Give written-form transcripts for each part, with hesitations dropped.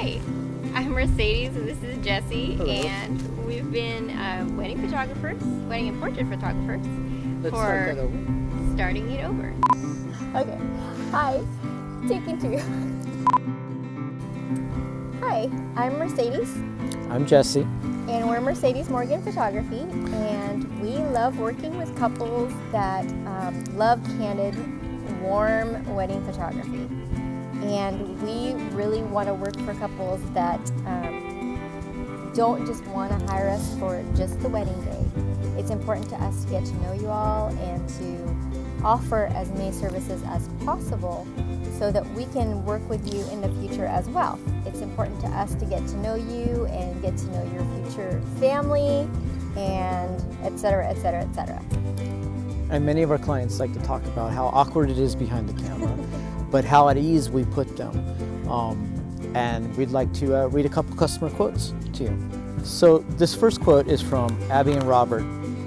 Hi, I'm Mercedes and this is Jesse. Hello. And we've been wedding photographers, wedding and portrait photographers Let's start that over. starting it over. Okay. Hi. Taking two. Hi, I'm Mercedes, I'm Jesse. and we're Mercedes Morgan Photography, and we love working with couples that love candid, warm wedding photography. And we really want to work for couples that don't just want to hire us for just the wedding day. It's important to us to get to know you all and to offer as many services as possible so that we can work with you in the future as well. It's important to us to get to know you and get to know your future family, and et cetera, et cetera, et cetera. And many of our clients like to talk about how awkward it is behind the camera, but how at ease we put them. And we'd like to read a couple customer quotes to you. So this first quote is from Abby and Robert.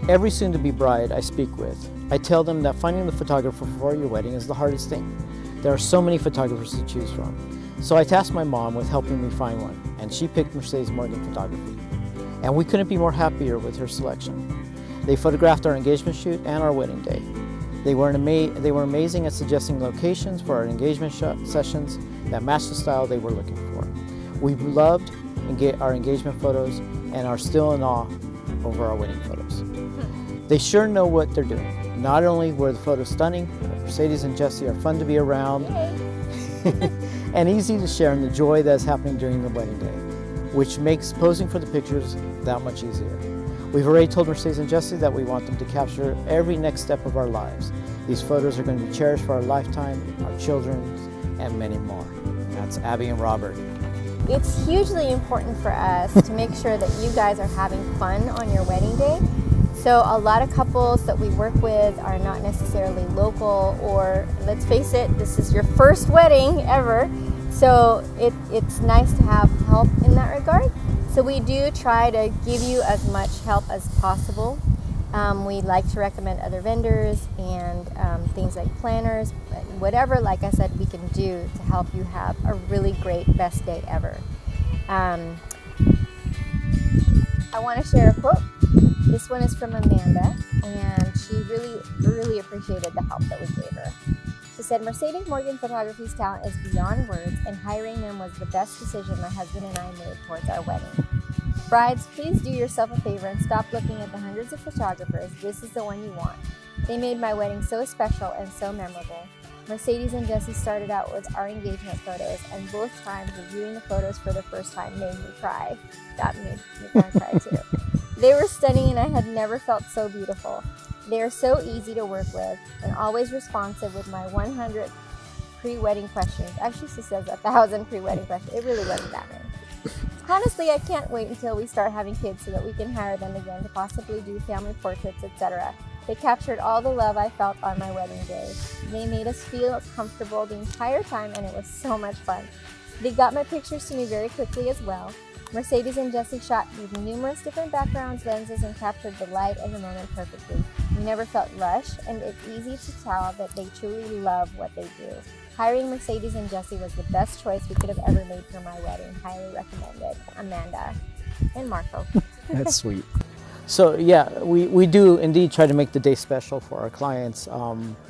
Every soon-to-be bride I speak with, I tell them that finding the photographer for your wedding is the hardest thing. There are so many photographers to choose from. So I tasked my mom with helping me find one, and she picked Mercedes Morgan Photography. And we couldn't be more happier with her selection. They photographed our engagement shoot and our wedding day. They were amazing at suggesting locations for our engagement sessions that matched the style they were looking for. We loved our engagement photos and are still in awe over our wedding photos. They sure know what they're doing. Not only were the photos stunning, but Mercedes and Jesse are fun to be around and easy to share in the joy that is happening during the wedding day, which makes posing for the pictures that much easier. We've already told Mercedes and Jesse that we want them to capture every next step of our lives. These photos are going to be cherished for our lifetime, our children's, and many more. That's Abby and Robert. It's hugely important for us to make sure that you guys are having fun on your wedding day. So a lot of couples that we work with are not necessarily local, or let's face it, this is your first wedding ever. So it's nice to have help in that regard. So we do try to give you as much help as possible. We like to recommend other vendors and things like planners, but whatever, like I said, we can do to help you have a really great best day ever. I want to share a quote. This one is from Amanda, and she really appreciated the help that we gave her. She said, Mercedes Morgan Photography's talent is beyond words, and hiring them was the best decision my husband and I made towards our wedding. Brides, please do yourself a favor and stop looking at the hundreds of photographers. This is the one you want. They made my wedding so special and so memorable. Mercedes and Jesse started out with our engagement photos, and both times reviewing the photos for the first time made me cry. That made me kind of cry too. They were stunning, and I had never felt so beautiful. They are so easy to work with and always responsive with my 100 pre-wedding questions. Actually, she says 1,000 pre-wedding questions. It really wasn't that many. Honestly, I can't wait until we start having kids so that we can hire them again to possibly do family portraits, etc. They captured all the love I felt on my wedding day. They made us feel comfortable the entire time, and it was so much fun. They got my pictures to me very quickly as well. Mercedes and Jesse shot with numerous different backgrounds, lenses, and captured the light and the moment perfectly. We never felt rushed, and it's easy to tell that they truly love what they do. Hiring Mercedes and Jesse was the best choice we could have ever made for my wedding. Highly recommended. Amanda and Marco. That's sweet. So yeah, we do indeed try to make the day special for our clients.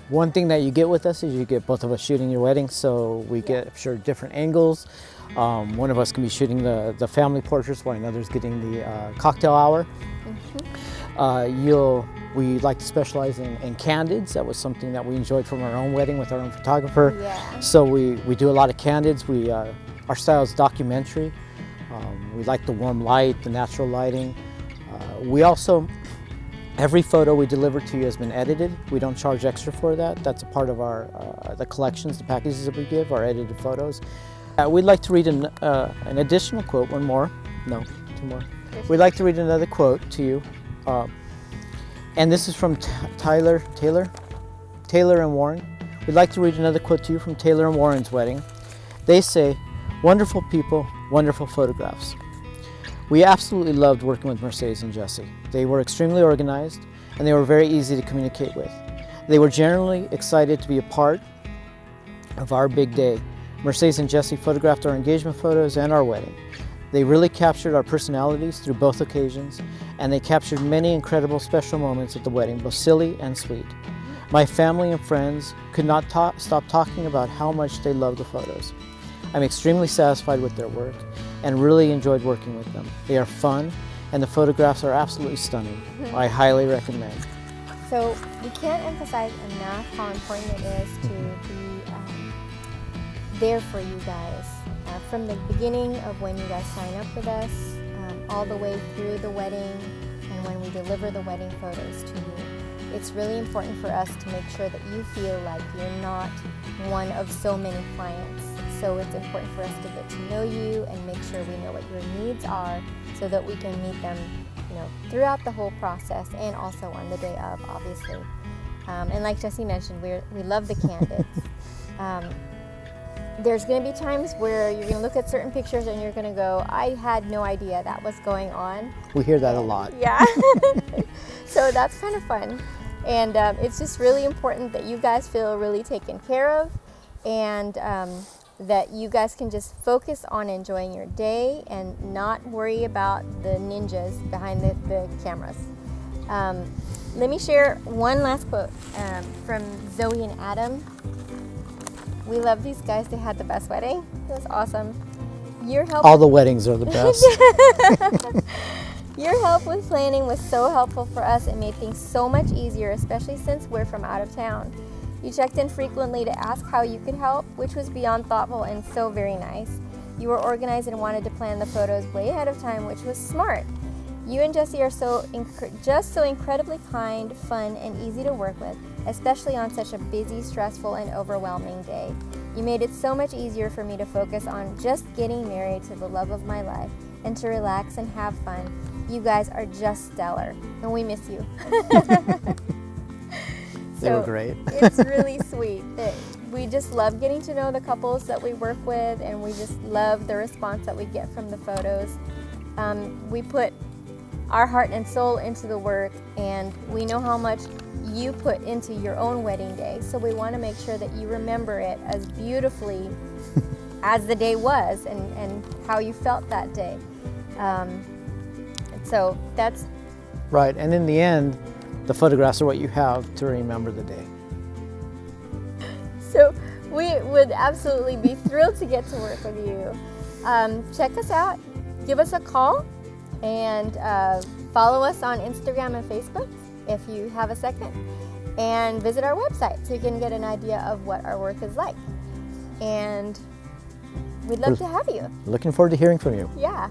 One thing that you get with us is you get both of us shooting your wedding, so we get different angles. One of us can be shooting the family portraits while another's getting the cocktail hour. We like to specialize in candids. That was something that we enjoyed from our own wedding with our own photographer. Yeah. So we do a lot of candids. Our style is documentary. We like the warm light, the natural lighting. We also, every photo we deliver to you has been edited. We don't charge extra for that. That's a part of our the collections, the packages that we give, our edited photos. We'd like to read an additional quote, two more. We'd like to read another quote to you. And this is from Taylor and Warren. We'd like to read another quote to you from Taylor and Warren's wedding. They say, wonderful people, wonderful photographs. We absolutely loved working with Mercedes and Jesse. They were extremely organized, and they were very easy to communicate with. They were generally excited to be a part of our big day, Mercedes and Jesse photographed our engagement photos and our wedding. They really captured our personalities through both occasions, and they captured many incredible special moments at the wedding, both silly and sweet. My family and friends could not stop talking about how much they loved the photos. I'm extremely satisfied with their work and really enjoyed working with them. They are fun, and the photographs are absolutely stunning. I highly recommend. So we can't emphasize enough how important it is to be there for you guys. From the beginning of when you guys sign up with us, all the way through the wedding, and when we deliver the wedding photos to you. It's really important for us to make sure that you feel like you're not one of so many clients. So it's important for us to get to know you and make sure we know what your needs are so that we can meet them, throughout the whole process and also on the day of, obviously. And like Jesse mentioned, we love the candids. There's going to be times where you're going to look at certain pictures and you're going to go, I had no idea that was going on. We hear that a lot. Yeah. So that's kind of fun. And it's just really important that you guys feel really taken care of, and that you guys can just focus on enjoying your day and not worry about the ninjas behind the cameras. Let me share one last quote from Zoe and Adam. We love these guys. They had the best wedding. It was awesome. Your help. All the weddings are the best. Your help with planning was so helpful for us and made things so much easier, especially since we're from out of town. You checked in frequently to ask how you could help, which was beyond thoughtful and so very nice. You were organized and wanted to plan the photos way ahead of time, which was smart. You and Jesse are just so incredibly kind, fun, and easy to work with, especially on such a busy, stressful, and overwhelming day. You made it so much easier for me to focus on just getting married to the love of my life and to relax and have fun. You guys are just stellar, and we miss you. They were great. It's really sweet. We just love getting to know the couples that we work with, and we just love the response that we get from the photos. We put our heart and soul into the work, and we know how much you put into your own wedding day, so we want to make sure that you remember it as beautifully as the day was and how you felt that day. So that's right, and in the end, the photographs are what you have to remember the day. So we would absolutely be thrilled to get to work with you. Check us out, give us a call, and follow us on Instagram and Facebook if you have a second, and visit our website so you can get an idea of what our work is like. And we'd love to have you. Looking forward to hearing from you. Yeah.